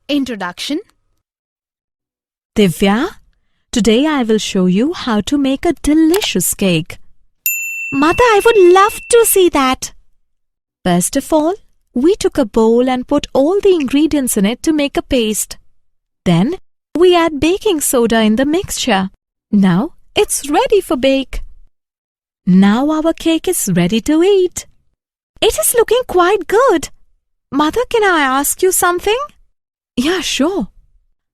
Introduction. Divya, today I will show you how to make a delicious cake. Mother, I would love to see that. First of all, we took a bowl and put all the ingredients in it to make a paste. Then, we add baking soda in the mixture. Now, it's ready for bake. Now our cake is ready to eat. It is looking quite good. Mother, can I ask you something? Yeah, sure.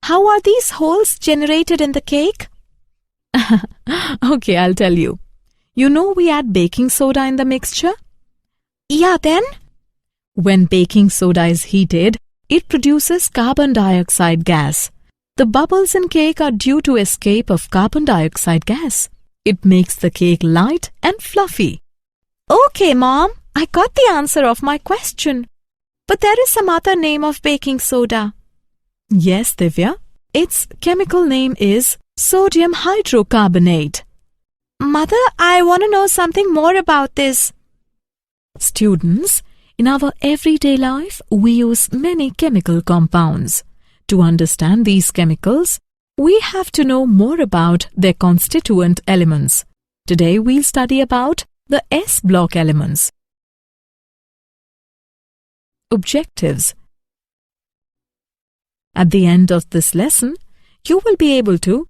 How are these holes generated in the cake? Okay, I'll tell you. You know we add baking soda in the mixture? Yeah, then? When baking soda is heated, it produces carbon dioxide gas. The bubbles in cake are due to escape of carbon dioxide gas. It makes the cake light and fluffy. Okay, Mom, I got the answer of my question. But there is some other name of baking soda. Yes, Divya. Its chemical name is sodium hydrocarbonate. Mother, I want to know something more about this. Students, in our everyday life, we use many chemical compounds. To understand these chemicals, we have to know more about their constituent elements. Today we'll study about the S-block elements. Objectives. At the end of this lesson, you will be able to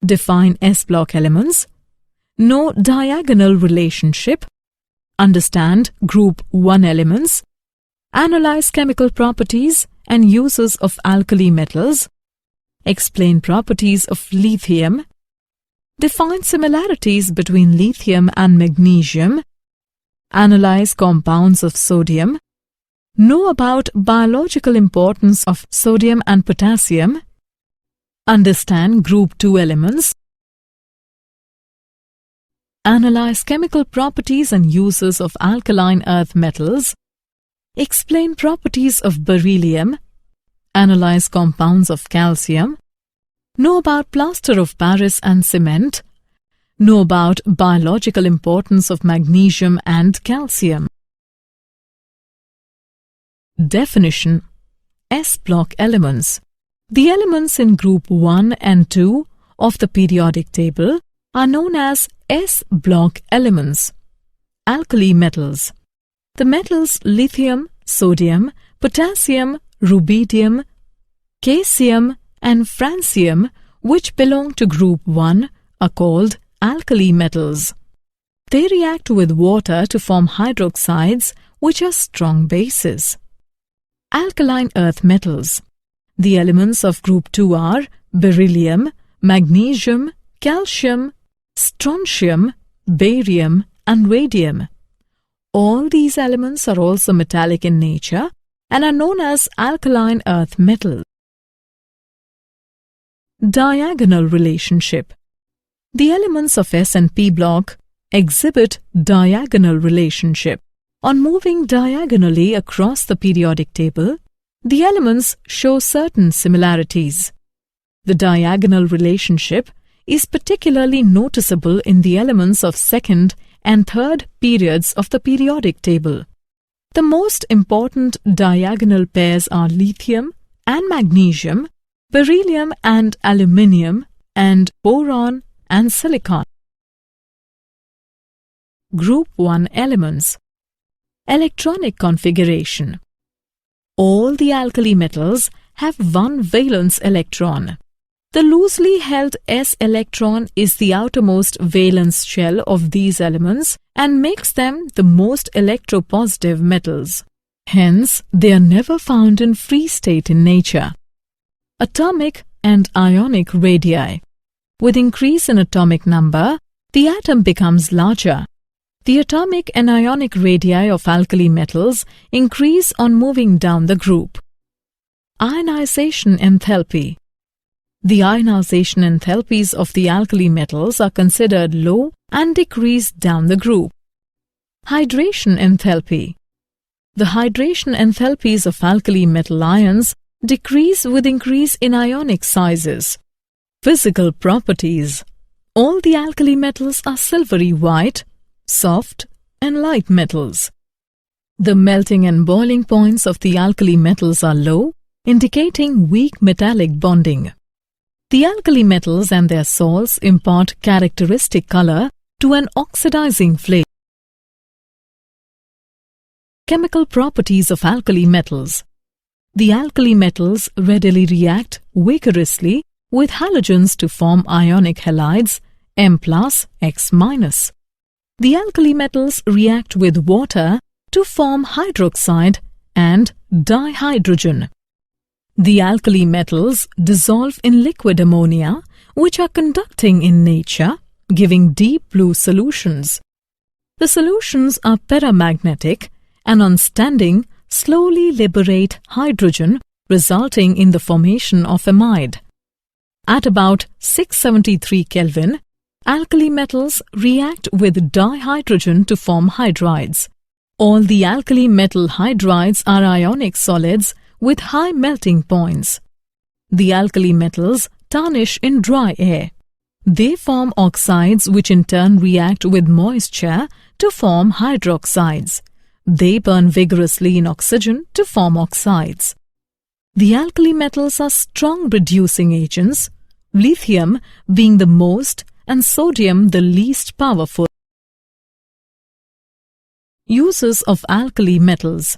define S-block elements, know diagonal relationship, understand group 1 elements, analyze chemical properties and uses of alkali metals, explain properties of lithium, define similarities between lithium and magnesium, analyze compounds of sodium, know about biological importance of sodium and potassium, understand group 2 elements, analyze chemical properties and uses of alkaline earth metals, explain properties of beryllium, analyze compounds of calcium, know about plaster of Paris and cement, know about biological importance of magnesium and calcium. Definition. S-block elements. The elements in group 1 and 2 of the periodic table are known as S-block elements. Alkali metals. The metals lithium, sodium, potassium, rubidium, caesium and francium, which belong to group 1, are called alkali metals. They react with water to form hydroxides, which are strong bases. Alkaline earth metals. The elements of group 2 are beryllium, magnesium, calcium, strontium, barium and radium. All these elements are also metallic in nature and are known as alkaline earth metals. Diagonal relationship. The elements of S and P block exhibit diagonal relationship. On moving diagonally across the periodic table, the elements show certain similarities. The diagonal relationship is particularly noticeable in the elements of second and third periods of the periodic table. The most important diagonal pairs are lithium and magnesium, beryllium and aluminium, and boron and silicon. Group 1 elements. Electronic configuration. All the alkali metals have one valence electron. The loosely held S electron is the outermost valence shell of these elements and makes them the most electropositive metals. Hence, they are never found in free state in nature. Atomic and ionic radii. With increase in atomic number, the atom becomes larger. The atomic and ionic radii of alkali metals increase on moving down the group. Ionization enthalpy. The ionization enthalpies of the alkali metals are considered low and decrease down the group. Hydration enthalpy. The hydration enthalpies of alkali metal ions decrease with increase in ionic sizes. Physical properties. All the alkali metals are silvery white, soft and light metals. The melting and boiling points of the alkali metals are low, indicating weak metallic bonding. The alkali metals and their salts impart characteristic color to an oxidizing flame. Chemical properties of alkali metals. The alkali metals readily react vigorously with halogens to form ionic halides M+, X-. The alkali metals react with water to form hydroxide and dihydrogen. The alkali metals dissolve in liquid ammonia, which are conducting in nature, giving deep blue solutions. The solutions are paramagnetic and on standing slowly liberate hydrogen, resulting in the formation of amide. At about 673 Kelvin, alkali metals react with dihydrogen to form hydrides. All the alkali metal hydrides are ionic solids with high melting points. The alkali metals tarnish in dry air. They form oxides which in turn react with moisture to form hydroxides. They burn vigorously in oxygen to form oxides. The alkali metals are strong reducing agents, lithium being the most and sodium the least powerful. Uses of alkali metals.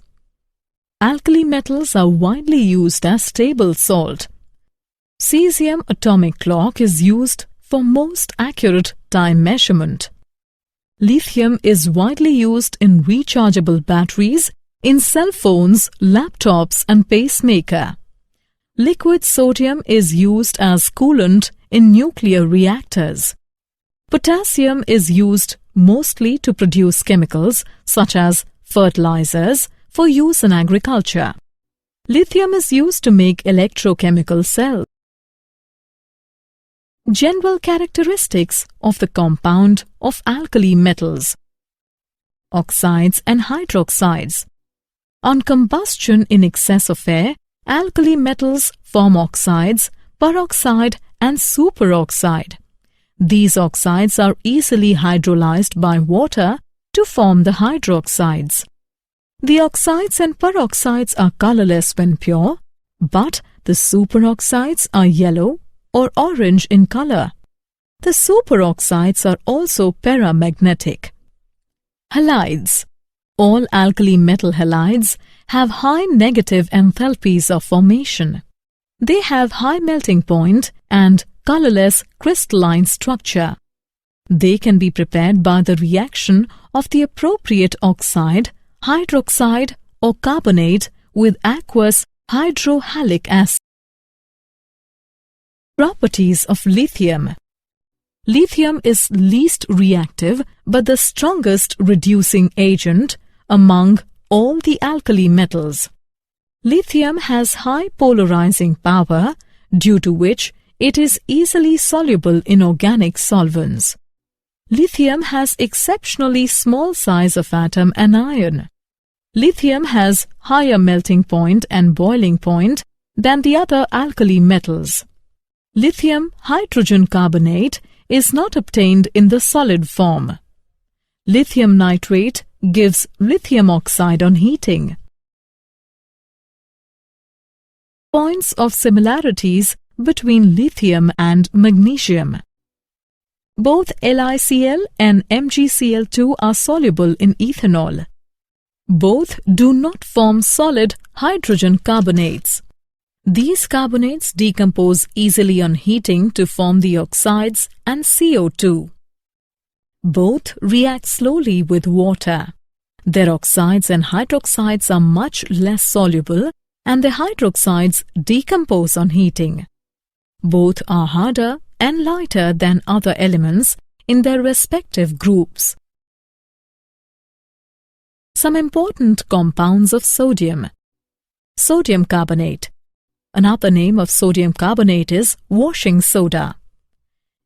Alkali metals are widely used as stable salt. Cesium atomic clock is used for most accurate time measurement. Lithium is widely used in rechargeable batteries, in cell phones, laptops and pacemaker. Liquid sodium is used as coolant in nuclear reactors. Potassium is used mostly to produce chemicals such as fertilizers for use in agriculture. Lithium is used to make electrochemical cells. General characteristics of the compound of alkali metals. Oxides and hydroxides. On combustion in excess of air, alkali metals form oxides, peroxide and superoxide. These oxides are easily hydrolyzed by water to form the hydroxides. The oxides and peroxides are colorless when pure, but the superoxides are yellow or orange in color. The superoxides are also paramagnetic. Halides. All alkali metal halides have high negative enthalpies of formation. They have high melting point and colorless crystalline structure. They can be prepared by the reaction of the appropriate oxide, hydroxide or carbonate with aqueous hydrohalic acid. Properties of lithium. Lithium is least reactive but the strongest reducing agent among all the alkali metals. Lithium has high polarizing power, due to which it is easily soluble in organic solvents. Lithium has exceptionally small size of atom and ion. Lithium has higher melting point and boiling point than the other alkali metals. Lithium hydrogen carbonate is not obtained in the solid form. Lithium nitrate gives lithium oxide on heating. Points of similarities between lithium and magnesium. Both LiCl and MgCl2 are soluble in ethanol. Both do not form solid hydrogen carbonates. These carbonates decompose easily on heating to form the oxides and CO2. Both react slowly with water. Their oxides and hydroxides are much less soluble and the hydroxides decompose on heating. Both are harder and lighter than other elements in their respective groups. Some important compounds of sodium. Sodium carbonate. Another name of sodium carbonate is washing soda.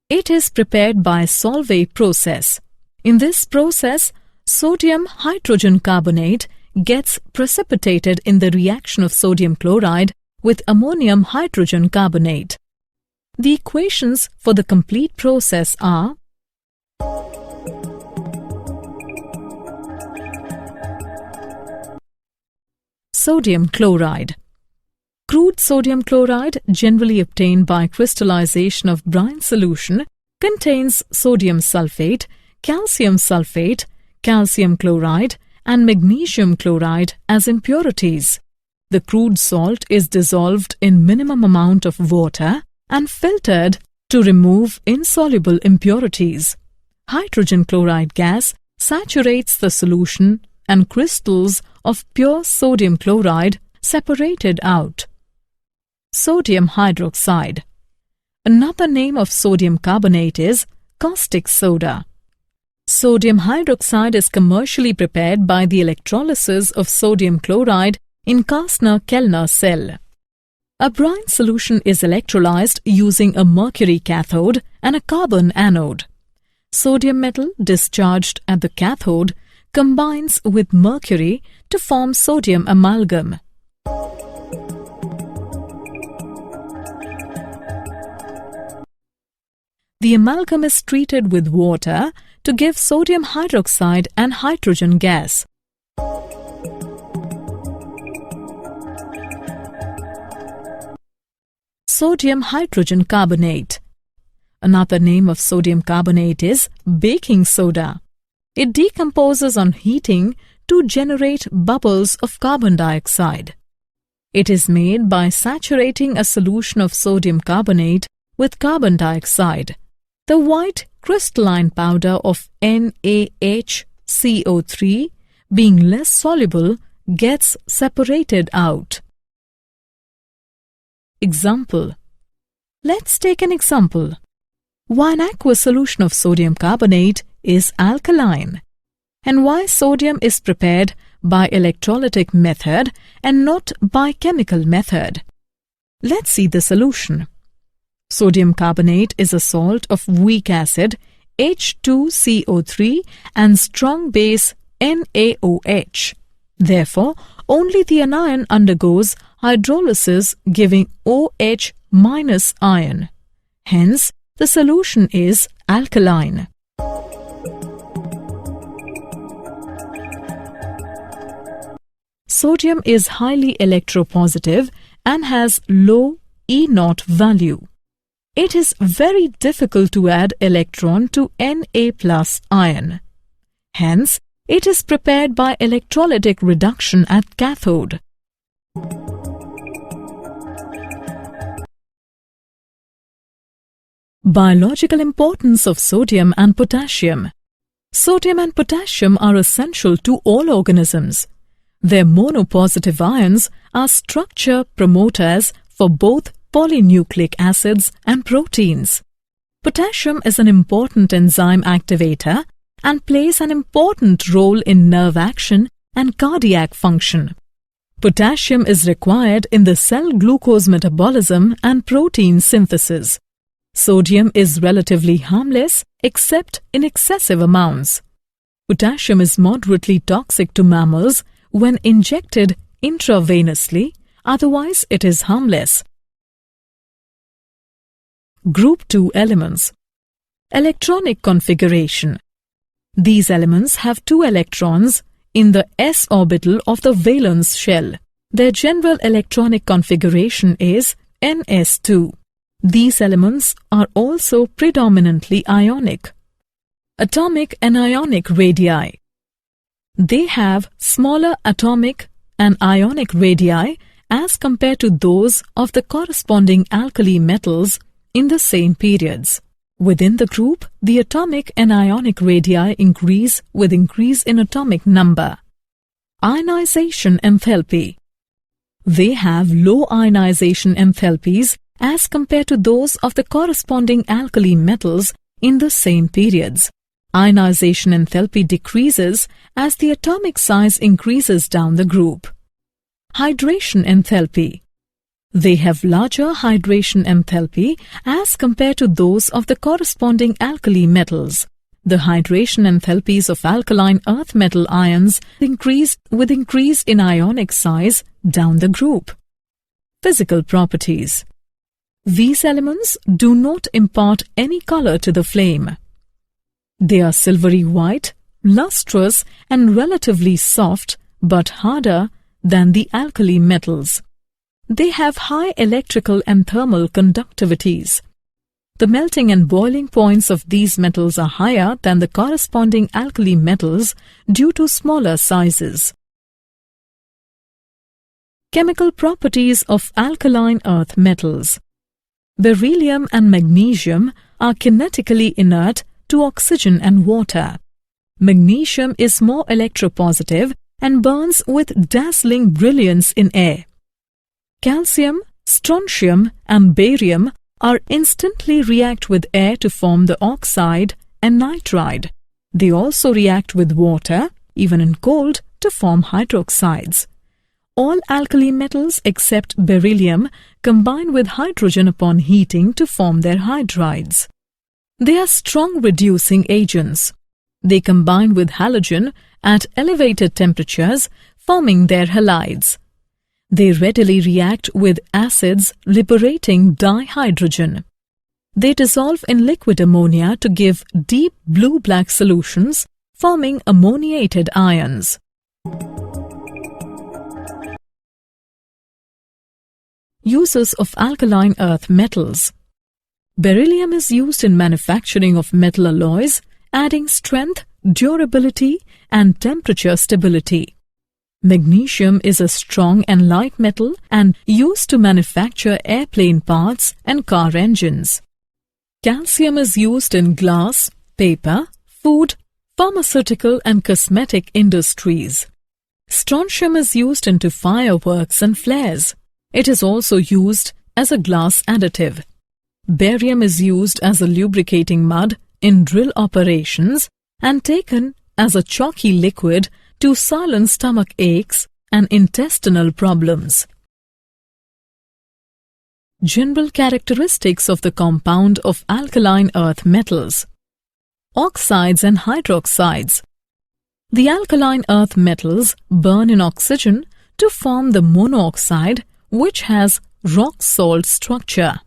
It is prepared by Solvay process. In this process, sodium hydrogen carbonate gets precipitated in the reaction of sodium chloride with ammonium hydrogen carbonate. The equations for the complete process are sodium chloride. Crude sodium chloride, generally obtained by crystallization of brine solution, contains sodium sulfate, calcium sulfate, calcium chloride, and magnesium chloride as impurities. The crude salt is dissolved in minimum amount of water and filtered to remove insoluble impurities. Hydrogen chloride gas saturates the solution and crystals of pure sodium chloride separated out. Sodium hydroxide. Another name of sodium carbonate is caustic soda. Sodium hydroxide is commercially prepared by the electrolysis of sodium chloride in Kastner-Kellner cell. A brine solution is electrolyzed using a mercury cathode and a carbon anode. Sodium metal discharged at the cathode combines with mercury to form sodium amalgam. The amalgam is treated with water to give sodium hydroxide and hydrogen gas. Sodium hydrogen carbonate. Another name of sodium carbonate is baking soda. It decomposes on heating to generate bubbles of carbon dioxide. It is made by saturating a solution of sodium carbonate with carbon dioxide. The white crystalline powder of NaHCO3, being less soluble, gets separated out. Example. Let's take an example. Why an aqueous solution of sodium carbonate is alkaline, and why sodium is prepared by electrolytic method and not by chemical method. Let's see the solution. Sodium carbonate is a salt of weak acid H2CO3 and strong base NaOH. Therefore, only the anion undergoes hydrolysis giving OH minus ion. Hence, the solution is alkaline. Sodium is highly electropositive and has low E0 value. It is very difficult to add electron to Na plus ion. Hence, it is prepared by electrolytic reduction at cathode. Biological importance of sodium and potassium. Sodium and potassium are essential to all organisms. Their monopositive ions are structure promoters for both polynucleic acids and proteins. Potassium is an important enzyme activator and plays an important role in nerve action and cardiac function. Potassium is required in the cell glucose metabolism and protein synthesis. Sodium is relatively harmless except in excessive amounts. Potassium is moderately toxic to mammals when injected intravenously, otherwise it is harmless. Group 2 elements. Electronic configuration. These elements have 2 electrons in the s orbital of the valence shell. Their general electronic configuration is ns2. These elements are also predominantly ionic. Atomic and ionic radii. They have smaller atomic and ionic radii as compared to those of the corresponding alkali metals in the same periods. Within the group, the atomic and ionic radii increase with increase in atomic number. Ionization enthalpy. They have low ionization enthalpies as compared to those of the corresponding alkali metals in the same periods. Ionization enthalpy decreases as the atomic size increases down the group. Hydration enthalpy. They have larger hydration enthalpy as compared to those of the corresponding alkali metals. The hydration enthalpies of alkaline earth metal ions increase with increase in ionic size down the group. Physical properties. These elements do not impart any color to the flame. They are silvery white, lustrous and relatively soft but harder than the alkali metals. They have high electrical and thermal conductivities. The melting and boiling points of these metals are higher than the corresponding alkali metals due to smaller sizes. Chemical properties of alkaline earth metals. Beryllium and magnesium are kinetically inert to oxygen and water. Magnesium is more electropositive and burns with dazzling brilliance in air. Calcium, strontium and barium are instantly react with air to form the oxide and nitride. They also react with water, even in cold, to form hydroxides. All alkali metals except beryllium combine with hydrogen upon heating to form their hydrides. They are strong reducing agents. They combine with halogen at elevated temperatures, forming their halides. They readily react with acids, liberating dihydrogen. They dissolve in liquid ammonia to give deep blue-black solutions, forming ammoniated ions. Uses of alkaline earth metals. Beryllium is used in manufacturing of metal alloys, adding strength, durability and temperature stability. Magnesium is a strong and light metal and used to manufacture airplane parts and car engines. Calcium is used in glass, paper, food, pharmaceutical and cosmetic industries. Strontium is used into fireworks and flares. It is also used as a glass additive. Barium is used as a lubricating mud in drill operations and taken as a chalky liquid to silence stomach aches and intestinal problems. General characteristics of the compound of alkaline earth metals. Oxides and hydroxides. The alkaline earth metals burn in oxygen to form the monooxide, which has rock salt structure.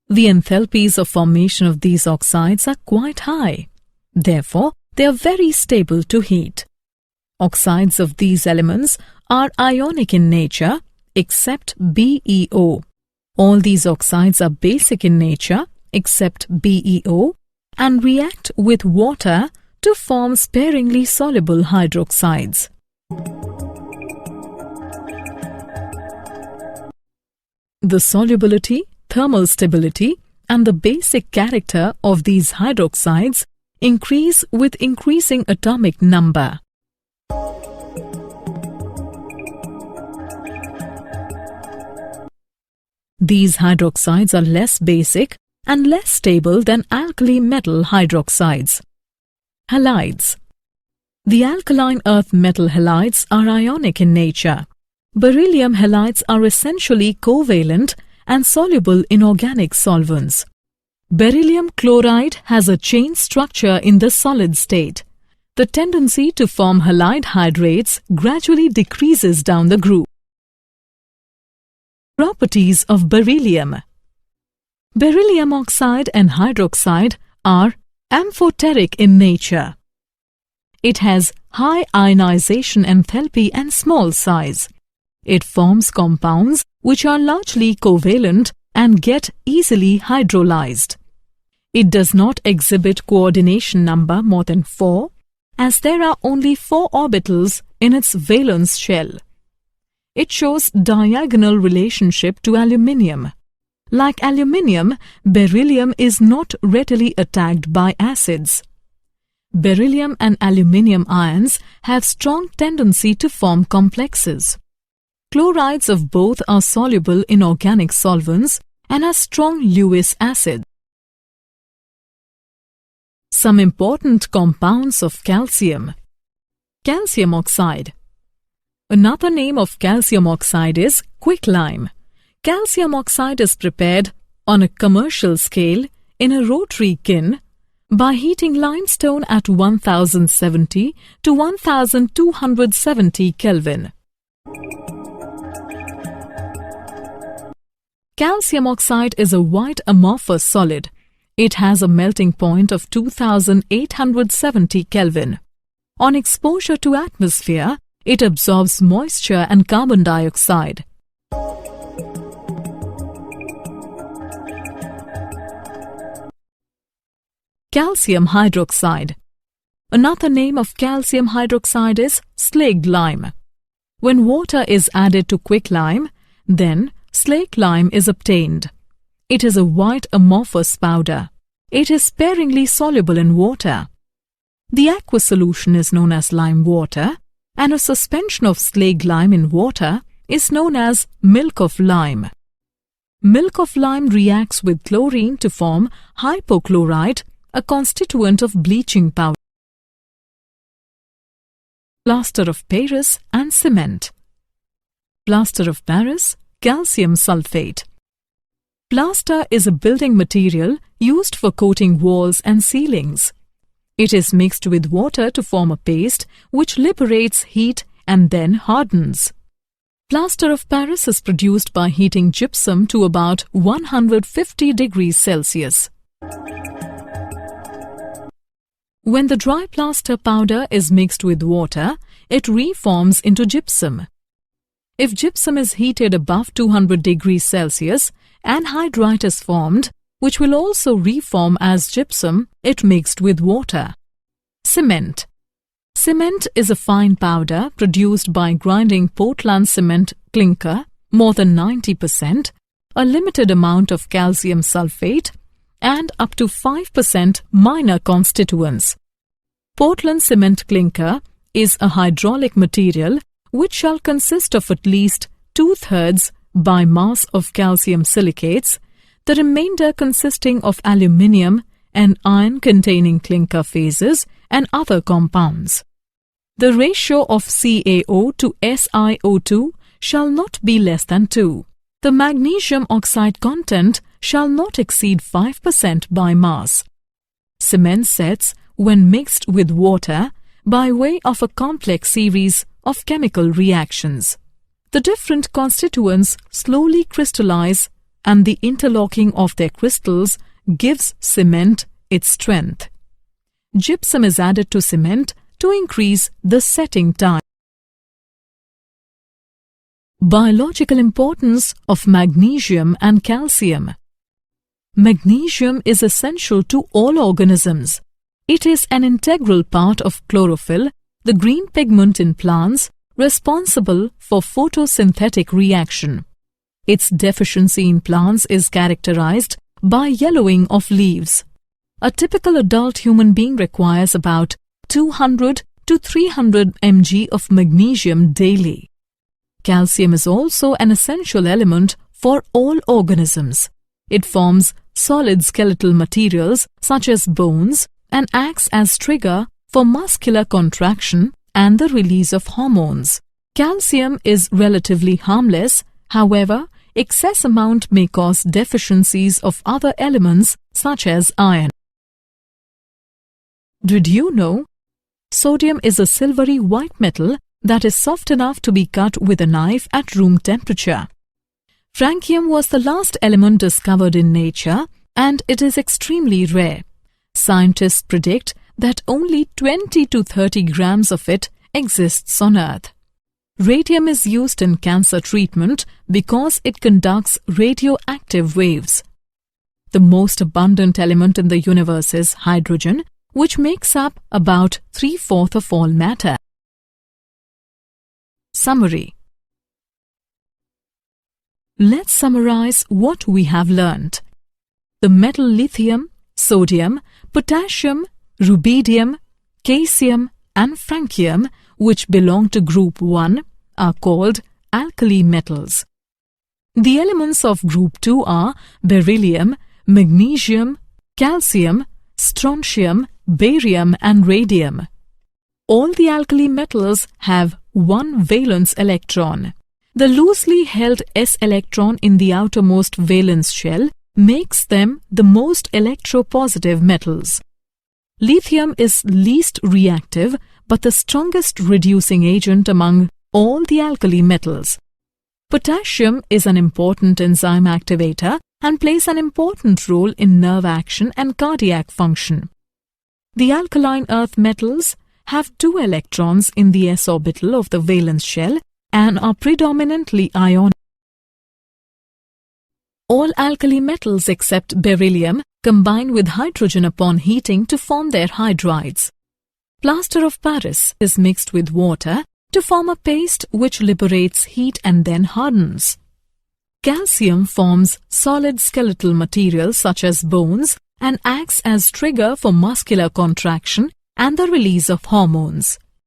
The enthalpies of formation of these oxides are quite high. Therefore, they are very stable to heat. Oxides of these elements are ionic in nature, except BeO. All these oxides are basic in nature, except BeO, and react with water to form sparingly soluble hydroxides. The solubility, thermal stability, and the basic character of these hydroxides increase with increasing atomic number. These hydroxides are less basic and less stable than alkali metal hydroxides. Halides. The alkaline earth metal halides are ionic in nature. Beryllium halides are essentially covalent and soluble in organic solvents. Beryllium chloride has a chain structure in the solid state. The tendency to form halide hydrates gradually decreases down the groove. Properties of beryllium. Beryllium oxide and hydroxide are amphoteric in nature. It has high ionization enthalpy and small size. It forms compounds which are largely covalent and get easily hydrolyzed. It does not exhibit coordination number more than 4, as there are only 4 orbitals in its valence shell. It shows diagonal relationship to aluminium. Like aluminium, beryllium is not readily attacked by acids. Beryllium and aluminium ions have strong tendency to form complexes. Chlorides of both are soluble in organic solvents and are strong Lewis acids. Some important compounds of calcium. Calcium oxide. Another name of calcium oxide is quicklime. Calcium oxide is prepared on a commercial scale in a rotary kiln by heating limestone at 1070 to 1270 Kelvin. Calcium oxide is a white amorphous solid. It has a melting point of 2870 Kelvin. On exposure to atmosphere, it absorbs moisture and carbon dioxide. Calcium hydroxide. Another name of calcium hydroxide is slaked lime. When water is added to quicklime, then slaked lime is obtained. It is a white amorphous powder. It is sparingly soluble in water. The aqueous solution is known as lime water, and a suspension of slaked lime in water is known as milk of lime. Milk of lime reacts with chlorine to form hypochlorite, a constituent of bleaching powder. Plaster of Paris and cement. Plaster of Paris, calcium sulfate. Plaster is a building material used for coating walls and ceilings. It is mixed with water to form a paste which liberates heat and then hardens. Plaster of Paris is produced by heating gypsum to about 150 degrees Celsius. When the dry plaster powder is mixed with water, it reforms into gypsum. If gypsum is heated above 200 degrees Celsius, anhydrite is formed, which will also reform as gypsum if mixed with water. Cement. Cement is a fine powder produced by grinding Portland cement clinker, more than 90%, a limited amount of calcium sulfate, and up to 5% minor constituents. Portland cement clinker is a hydraulic material which shall consist of at least 2/3 by mass of calcium silicates, the remainder consisting of aluminium and iron-containing clinker phases and other compounds. The ratio of CaO to SiO2 shall not be less than 2. The magnesium oxide content shall not exceed 5% by mass. Cement sets when mixed with water by way of a complex series of chemical reactions. The different constituents slowly crystallize, and the interlocking of their crystals gives cement its strength. Gypsum is added to cement to increase the setting time. Biological importance of magnesium and calcium. Magnesium is essential to all organisms. It is an integral part of chlorophyll, the green pigment in plants responsible for photosynthetic reaction. Its deficiency in plants is characterized by yellowing of leaves. A typical adult human being requires about 200 to 300 mg of magnesium daily. Calcium is also an essential element for all organisms. It forms solid skeletal materials such as bones and acts as trigger for muscular contraction and the release of hormones. Calcium is relatively harmless, however, excess amount may cause deficiencies of other elements such as iron. Did you know? Sodium is a silvery white metal that is soft enough to be cut with a knife at room temperature. Francium was the last element discovered in nature, and it is extremely rare. Scientists predict that only 20 to 30 grams of it exists on Earth. Radium is used in cancer treatment because it conducts radioactive waves. The most abundant element in the universe is hydrogen, which makes up about 3/4 of all matter. Summary. Let's summarize what we have learnt. The metal lithium, sodium, potassium, rubidium, caesium and francium, which belong to group 1, are called alkali metals. The elements of group 2 are beryllium, magnesium, calcium, strontium, barium and radium. All the alkali metals have one valence electron. The loosely held s electron in the outermost valence shell makes them the most electropositive metals. Lithium is least reactive but the strongest reducing agent among all the alkali metals. Potassium is an important enzyme activator and plays an important role in nerve action and cardiac function. The alkaline earth metals have 2 electrons in the s orbital of the valence shell and are predominantly ionic. All alkali metals except beryllium combine with hydrogen upon heating to form their hydrides. Plaster of Paris is mixed with water to form a paste which liberates heat and then hardens. Calcium forms solid skeletal material such as bones and acts as trigger for muscular contraction and the release of hormones.